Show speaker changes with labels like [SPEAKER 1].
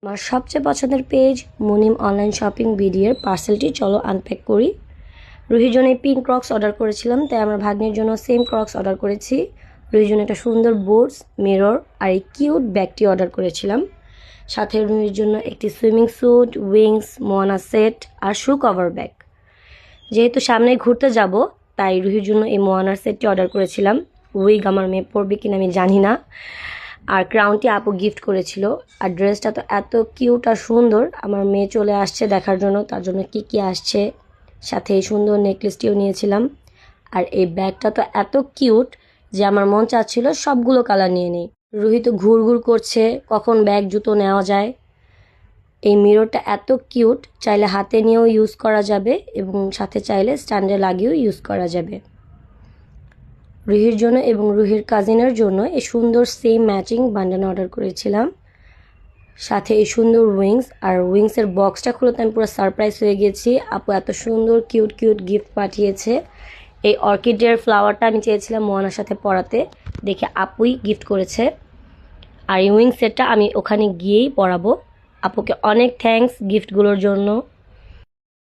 [SPEAKER 1] আমার সবচেয়ে পছন্দের পেজ মুনিম অনলাইন শপিং বিডির পার্সেলটি চলো আনপ্যাক করি। রুহির জন্য পিঙ্ক ক্রক্স অর্ডার করেছিলাম, তাই আমার ভাগ্নির জন্য সেম ক্রক্স অর্ডার করেছি। রুহির জন্য একটা সুন্দর বুটস, মিরর আর এই কিউট ব্যাগটি অর্ডার করেছিলাম। সাথে রুহির জন্য একটি swimming suit, wings, Moana set আর শু কভার ব্যাগ। যেহেতু সামনে ঘুরতে যাব, তাই রুহির জন্য এই মোয়ানার সেটটি অর্ডার করেছিলাম। উইগ আমার মেয়ে পরবে কিনা আমি জানি না। আর ক্রাউনটি আপু গিফট করেছিল। আর ড্রেসটা তো এত কিউট আর সুন্দর। আমার মেয়ে চলে আসছে দেখার জন্য, তার জন্য কি আসছে। সাথে এই সুন্দর নেকলেসটিও নিয়েছিলাম। আর এই ব্যাগটা তো এত কিউট যে আমার মন চাচ্ছিল সবগুলো কালার নিয়ে নিই। রুহি তো ঘুর করছে কখন ব্যাগ জুতো নেওয়া যায়। এই মিররটা এত কিউট, চাইলে হাতে নিয়েও ইউজ করা যাবে এবং সাথে চাইলে স্ট্যান্ডে লাগিয়েও ইউজ করা যাবে। রুহির জন্য এবং রুহির কাজিনের জন্য এই সুন্দর সেম ম্যাচিং বান্ডানা অর্ডার করেছিলাম। সাথে এই সুন্দর উইংস, আর উইংসের বক্সটা খুলতে আমি পুরো সারপ্রাইজ হয়ে গেছি। আপু এত সুন্দর কিউট গিফট পাঠিয়েছে। এই অর্কিডের ফ্লাওয়ারটা আমি চেয়েছিলাম মোয়ানার সাথে পরাতে, দেখে আপুই গিফট করেছে। আর এই উইং সেটটা আমি ওখানে গিয়েই পরাবো। আপুকে অনেক থ্যাঙ্কস গিফটগুলোর জন্য।